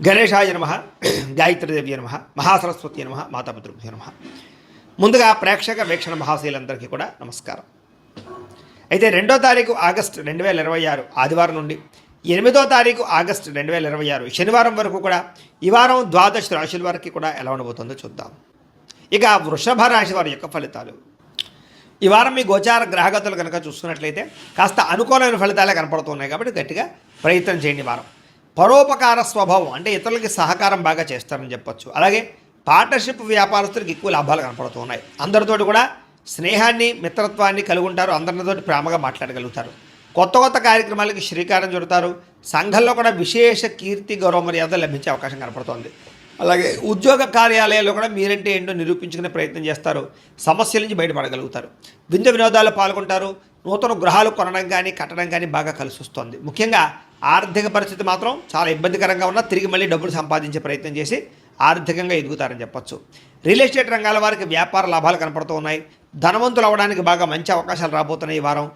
గణేశాయ నమ, గాయత్రీదేవి నమ, మహాసరస్వతి నమ, మాతాపితృభ్యో నమ. ముందుగా ప్రేక్షక వీక్షణ మహాశీలందరికీ కూడా నమస్కారం. అయితే 2వ తారీఖు ఆగస్టు 2026 ఆదివారం నుండి 8వ తారీఖు ఆగస్టు 2026 శనివారం వరకు కూడా ఈ వారం 12 రాశుల వరకు కూడా ఎలా ఉండబోతుందో చూద్దాం. ఇక వృషభ రాశి వారి యొక్క ఫలితాలు. ఈ వారం మీ గోచార గ్రహగతులు కనుక చూసుకున్నట్లయితే కాస్త అనుకూలమైన ఫలితాలే కనపడుతున్నాయి కాబట్టి గట్టిగా ప్రయత్నం చేయండి. వారం పరోపకార స్వభావం అంటే ఇతరులకి సహకారం బాగా చేస్తారని చెప్పొచ్చు. అలాగే పార్ట్నర్షిప్ వ్యాపారస్తులకు ఎక్కువ లాభాలు కనపడుతున్నాయి. అందరితోటి కూడా స్నేహాన్ని మిత్రత్వాన్ని కలిగి ఉంటారు. అందరితోటి ప్రేమగా మాట్లాడగలుగుతారు. కొత్త కొత్త కార్యక్రమాలకి శ్రీకారం చుడతారు. సంఘంలో కూడా విశేష కీర్తి గౌరవ మర్యాద లభించే అవకాశం కనపడుతోంది. అలాగే ఉద్యోగ కార్యాలయాల్లో కూడా మీరంటే ఏంటో నిరూపించుకునే ప్రయత్నం చేస్తారు. సమస్యల నుంచి బయటపడగలుగుతారు. విందు వినోదాల్లో పాల్గొంటారు. నూతన గృహాలు కొనడం కానీ కట్టడం కానీ బాగా కలిసి వస్తుంది. ముఖ్యంగా ఆర్థిక పరిస్థితి మాత్రం చాలా ఇబ్బందికరంగా ఉన్నా తిరిగి మళ్ళీ డబ్బులు సంపాదించే ప్రయత్నం చేసి ఆర్థికంగా ఎదుగుతారని చెప్పొచ్చు. రియల్ ఎస్టేట్ రంగాల వారికి వ్యాపార లాభాలు కనపడుతూ ఉన్నాయి. ధనవంతులు అవ్వడానికి బాగా మంచి అవకాశాలు రాబోతున్నాయి. ఈ వారం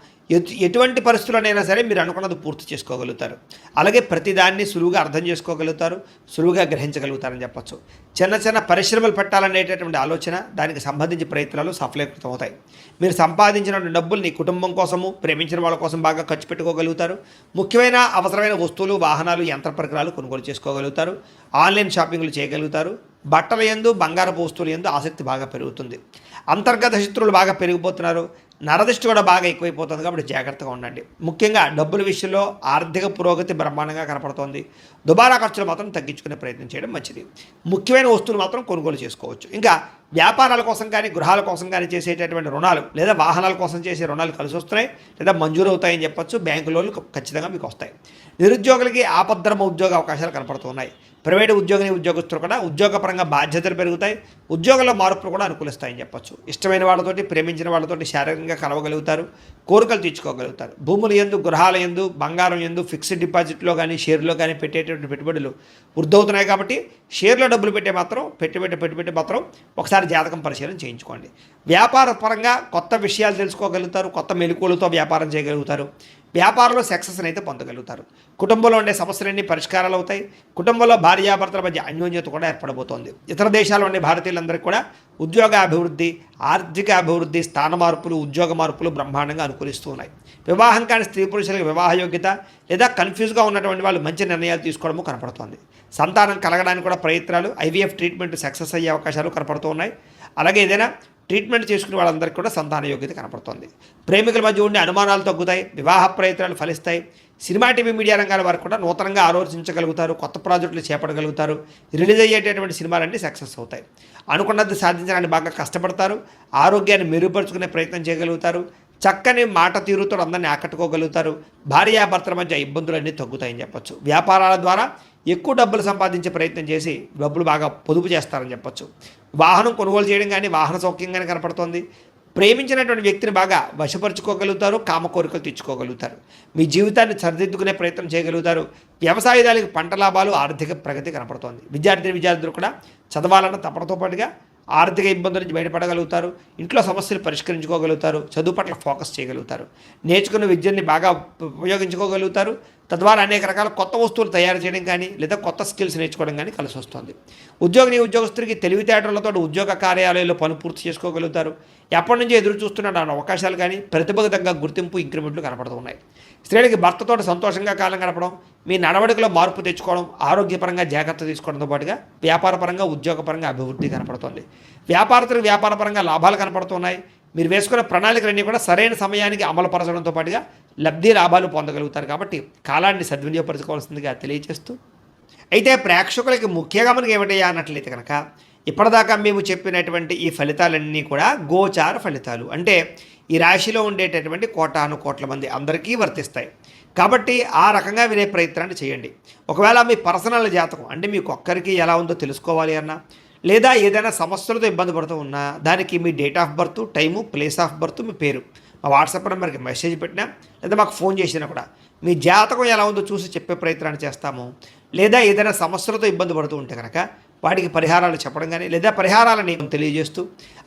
ఎటువంటి పరిస్థితుల్లోనైనా సరే మీరు అనుకున్నది పూర్తి చేసుకోగలుగుతారు. అలాగే ప్రతిదాన్ని సులువుగా అర్థం చేసుకోగలుగుతారు, సులువుగా గ్రహించగలుగుతారని చెప్పచ్చు. చిన్న చిన్న పరిశ్రమలు పెట్టాలనేటటువంటి ఆలోచన, దానికి సంబంధించి ప్రయత్నాలు సఫలీకృతం అవుతాయి. మీరు సంపాదించిన డబ్బులు నీ కుటుంబం కోసము, ప్రేమించిన వాళ్ళ కోసం బాగా ఖర్చు పెట్టుకోగలుగుతారు. ముఖ్యమైన అవసరమైన వస్తువులు, వాహనాలు, యంత్ర పరికరాలు కొనుగోలు చేసుకోగలుగుతారు. ఆన్లైన్ షాపింగ్లు చేయగలుగుతారు. బట్టల యందు, బంగారపు వస్తువుల యందు ఆసక్తి బాగా పెరుగుతుంది. అంతర్గత శత్రువులు బాగా పెరిగిపోతున్నారు. నరదృష్టి కూడా బాగా ఎక్కువైపోతుంది కాబట్టి జాగ్రత్తగా ఉండండి. ముఖ్యంగా డబ్బుల విషయంలో ఆర్థిక పురోగతి బ్రహ్మాండంగా కనపడుతోంది. దుబారా ఖర్చులు మాత్రం తగ్గించుకునే ప్రయత్నం చేయడం మంచిది. ముఖ్యమైన వస్తువులు మాత్రం కొనుగోలు చేసుకోవచ్చు. ఇంకా వ్యాపారాల కోసం కానీ గృహాల కోసం కానీ చేసేటటువంటి రుణాలు లేదా వాహనాల కోసం చేసే రుణాలు కలిసి వస్తున్నాయి లేదా మంజూరు అవుతాయని చెప్పొచ్చు. బ్యాంకు లోన్లు ఖచ్చితంగా మీకు వస్తాయి. నిరుద్యోగులకి ఆపద్ధర్మ ఉద్యోగ అవకాశాలు కనపడుతున్నాయి. ప్రైవేటు ఉద్యోగస్తులు కూడా ఉద్యోగపరంగా బాధ్యతలు పెరుగుతాయి. ఉద్యోగంలో మార్పులు కూడా అనుకూలిస్తాయని చెప్పొచ్చు. ఇష్టమైన వాళ్ళతోటి, ప్రేమించిన వాళ్ళతోటి శారీరకంగా కలవగలుగుతారు. కోరికలు తీర్చుకోగలుగుతారు. భూముల యందు, గృహాల యందు, బంగారం యందు, ఫిక్స్డ్ డిపాజిట్లో కానీ షేర్లో కానీ పెట్టేటువంటి పెట్టుబడులు వృద్ధవుతున్నాయి కాబట్టి షేర్లో డబ్బులు పెట్టుబడి మాత్రం ఒకసారి జాతకం పరిశీలన చేయించుకోండి. వ్యాపార పరంగా కొత్త విషయాలు తెలుసుకోగలుగుతారు. కొత్త మెలకువలతో వ్యాపారం చేయగలుగుతారు. వ్యాపారంలో సక్సెస్ని అయితే పొందగలుగుతారు. కుటుంబంలో ఉండే సమస్యలన్నీ పరిష్కారాలు అవుతాయి. కుటుంబంలో భార్యాభర్తల మధ్య అన్యోన్యత కూడా ఏర్పడబోతోంది. ఇతర దేశాల్లో ఉండే భారతీయులందరికీ కూడా ఉద్యోగ అభివృద్ధి, ఆర్థిక అభివృద్ధి, స్థాన మార్పులు, ఉద్యోగ మార్పులు బ్రహ్మాండంగా అనుకూలిస్తూ ఉన్నాయి. వివాహం కాని స్త్రీ పురుషులకు వివాహ యోగ్యత లేదా కన్ఫ్యూజ్గా ఉన్నటువంటి వాళ్ళు మంచి నిర్ణయాలు తీసుకోవడము కనపడుతోంది. సంతానం కలగడానికి కూడా ప్రయత్నాలు, ఐవీఎఫ్ ట్రీట్మెంట్ సక్సెస్ అయ్యే అవకాశాలు కనపడుతూ ఉన్నాయి. అలాగే ఏదైనా ట్రీట్మెంట్ చేసుకునే వాళ్ళందరికీ కూడా సంతాన యోగ్యత కనపడుతుంది. ప్రేమికుల మధ్య ఉండే అనుమానాలు తగ్గుతాయి. వివాహ ప్రయత్నాలు ఫలిస్తాయి. సినిమా, టీవీ, మీడియా రంగాల వారు కూడా నూతనంగా ఆలోచించగలుగుతారు. కొత్త ప్రాజెక్టులు చేపట్టగలుగుతారు. రిలీజ్ అయ్యేటటువంటి సినిమాలన్నీ సక్సెస్ అవుతాయి. అనుకున్నది సాధించడానికి బాగా కష్టపడతారు. ఆరోగ్యాన్ని మెరుగుపరుచుకునే ప్రయత్నం చేయగలుగుతారు. చక్కని మాట తీరుతో అందరినీ ఆకట్టుకోగలుగుతారు. భార్యాభర్తల మధ్య ఇబ్బందులన్నీ తగ్గుతాయని చెప్పొచ్చు. వ్యాపారాల ద్వారా ఎక్కువ డబ్బులు సంపాదించే ప్రయత్నం చేసి డబ్బులు బాగా పొదుపు చేస్తారని చెప్పొచ్చు. వాహనం కొనుగోలు చేయడం కానీ వాహన సౌఖ్యం కానీ కనపడుతోంది. ప్రేమించినటువంటి వ్యక్తిని బాగా వశపరుచుకోగలుగుతారు. కామ కోరికలు తెచ్చుకోగలుగుతారు. మీ జీవితాన్ని సరిదిద్దుకునే ప్రయత్నం చేయగలుగుతారు. వ్యవసాయదారులకు పంట లాభాలు, ఆర్థిక ప్రగతి కనపడుతోంది. విద్యార్థులు కూడా చదవాలన్న తపనతో పాటుగా ఆర్థిక ఇబ్బందుల నుంచి బయటపడగలుగుతారు. ఇంట్లో సమస్యలు పరిష్కరించుకోగలుగుతారు. చదువు పట్ల ఫోకస్ చేయగలుగుతారు. నేర్చుకున్న విద్యని బాగా ఉపయోగించుకోగలుగుతారు. తద్వారా అనేక రకాల కొత్త వస్తువులు తయారు చేయడం కానీ లేదా కొత్త స్కిల్స్ నేర్చుకోవడం కానీ కలిసి వస్తుంది. ఉద్యోగస్తుడికి తెలివితేటలతో ఉద్యోగ కార్యాలయాల్లో పని పూర్తి చేసుకోగలుగుతారు. ఎప్పటి నుంచో ఎదురు చూస్తున్న అవకాశాలు కానీ ప్రతిభకు తగ్గ గుర్తింపు, ఇంక్రిమెంట్లు కనపడుతూ ఉన్నాయి. స్త్రీలకి భర్తతో సంతోషంగా కాలం గడపడం, మీ నడవడికలో మార్పు తెచ్చుకోవడం, ఆరోగ్యపరంగా జాగ్రత్త తీసుకోవడంతో పాటుగా వ్యాపారపరంగా, ఉద్యోగపరంగా అభివృద్ధి కనపడుతుంది. వ్యాపారస్తులకు వ్యాపారపరంగా లాభాలు కనపడుతున్నాయి. మీరు వేసుకున్న ప్రణాళికలన్నీ కూడా సరైన సమయానికి అమలుపరచడంతో పాటుగా లబ్ధి లాభాలు పొందగలుగుతారు. కాబట్టి కాలాన్ని సద్వినియోగపరచుకోవాల్సిందిగా తెలియజేస్తూ, అయితే ప్రేక్షకులకి ముఖ్యంగా మనకి ఏమిటయ్యా అన్నట్లయితే కనుక ఇప్పటిదాకా మేము చెప్పినటువంటి ఈ ఫలితాలన్నీ కూడా గోచార ఫలితాలు. అంటే ఈ రాశిలో ఉండేటటువంటి కోటాను కోట్ల మంది అందరికీ వర్తిస్తాయి. కాబట్టి ఆ రకంగా వినే ప్రయత్నాన్ని చేయండి. ఒకవేళ మీ పర్సనల్ జాతకం అంటే మీకు ఒక్కరికి ఎలా ఉందో తెలుసుకోవాలి అన్నా, లేదా ఏదైనా సమస్యలతో ఇబ్బంది పడుతూ ఉన్నా దానికి మీ date of birth, time, place of birth, మీ పేరు మా వాట్సాప్ నెంబర్కి మెసేజ్ పెట్టినా లేదా మాకు ఫోన్ చేసినా కూడా మీ జాతకం ఎలా ఉందో చూసి చెప్పే ప్రయత్నాన్ని చేస్తాము. లేదా ఏదైనా సమస్యలతో ఇబ్బంది పడుతూ ఉంటే కనుక వాటికి పరిహారాలు చెప్పడం కానీ లేదా పరిహారాలని తెలియజేస్తూ,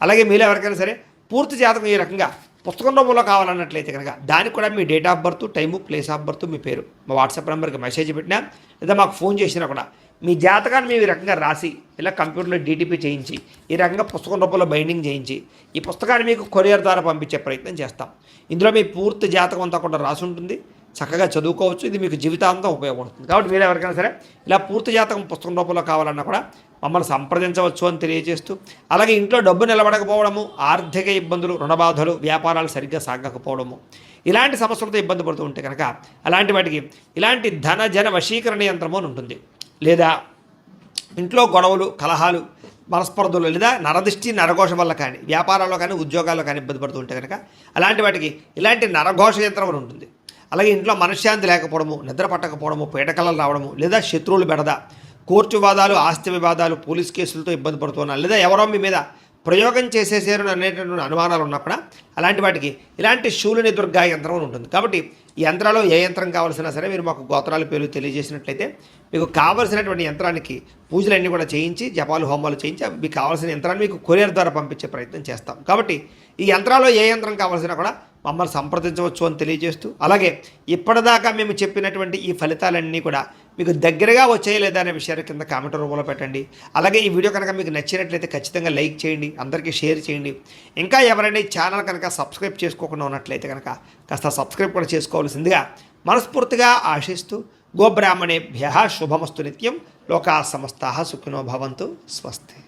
అలాగే మీలో ఎవరికైనా సరే పూర్తి జాతకం ఈ రకంగా పుస్తకం రూపంలో కావాలన్నట్లయితే కనుక దానికి కూడా మీ date of birth, time, place of birth, మీ పేరు మా వాట్సాప్ నెంబర్కి మెసేజ్ పెట్టినా లేదా మాకు ఫోన్ చేసినా కూడా మీ జాతకాన్ని మేము ఈ రకంగా రాసి ఇలా కంప్యూటర్లో డీటీపీ చేయించి ఈ రకంగా పుస్తకం రూపంలో బైండింగ్ చేయించి ఈ పుస్తకాన్ని మీకు కొరియర్ ద్వారా పంపించే ప్రయత్నం చేస్తాం. ఇందులో మీ పూర్తి జాతకం అంతా కూడా రాసి ఉంటుంది. చక్కగా చదువుకోవచ్చు. ఇది మీకు జీవితాంతం ఉపయోగపడుతుంది. కాబట్టి మీరు ఎవరికైనా సరే ఇలా పూర్తి జాతకం పుస్తకం రూపంలో కావాలన్నా కూడా మమ్మల్ని సంప్రదించవచ్చు అని తెలియజేస్తూ, అలాగే ఇంట్లో డబ్బు నిలబడకపోవడము, ఆర్థిక ఇబ్బందులు, రుణబాధలు, వ్యాపారాలు సరిగ్గా సాగకపోవడము, ఇలాంటి సమస్యలతో ఇబ్బంది పడుతూ ఉంటే కనుక అలాంటి వాటికి ఇలాంటి ధన జన వశీకరణ యంత్రము అని ఉంటుంది. లేదా ఇంట్లో గొడవలు, కలహాలు, మనస్పర్ధలు, లేదా నరదిష్టి నరఘోష వల్ల కానీ వ్యాపారాల్లో కానీ ఉద్యోగాల్లో కానీ ఇబ్బంది పడుతూ ఉంటే కనుక అలాంటి వాటికి ఇలాంటి నరఘోష యంత్రం అని ఉంటుంది. అలాగే ఇంట్లో మనశ్శాంతి లేకపోవడము, నిద్ర పట్టకపోవడము, పీడకలలు రావడము, లేదా శత్రువులు బెడద, కోర్టు వివాదాలు, ఆస్తి వివాదాలు, పోలీస్ కేసులతో ఇబ్బంది పడుతున్నారు, లేదా ఎవరో మీ మీద ప్రయోగం చేసేసారు అనేటటువంటి అనుమానాలు ఉన్నా కూడా అలాంటి వాటికి ఇలాంటి శూలిని దుర్గా యంత్రం ఉంటుంది. కాబట్టి ఈ యంత్రాలు ఏ యంత్రం కావాల్సినా సరే మీరు మాకు గోత్రాల పేర్లు తెలియజేసినట్లయితే మీకు కావలసినటువంటి యంత్రానికి పూజలన్నీ కూడా చేయించి, జపాలు హోమాలు చేయించి మీకు కావాల్సిన యంత్రాన్ని మీకు కొరియర్ ద్వారా పంపించే ప్రయత్నం చేస్తాం. కాబట్టి ఈ యంత్రాల్లో ఏ యంత్రం కావాల్సినా కూడా మమ్మల్ని సంప్రదించవచ్చు అని తెలియజేస్తూ, అలాగే ఇప్పటిదాకా మేము చెప్పినటువంటి ఈ ఫలితాలన్నీ కూడా మీకు దగ్గరగా వచ్చాయి లేదా అనే విషయాన్ని కింద కామెంట్ రూపంలో పెట్టండి. అలాగే ఈ వీడియో కనుక మీకు నచ్చినట్లయితే ఖచ్చితంగా లైక్ చేయండి, అందరికీ షేర్ చేయండి. ఇంకా ఎవరైనా ఈ ఛానల్ కనుక సబ్స్క్రైబ్ చేసుకోకుండా ఉన్నట్లయితే కనుక కాస్త సబ్స్క్రైబ్ కూడా చేసుకోవాల్సిందిగా మనస్ఫూర్తిగా ఆశిస్తూ, గోబ్రాహ్మణేభ్యః శుభమస్తు నిత్యం, లోకా సమస్తాః సుఖినో భవంతు, స్వస్తి.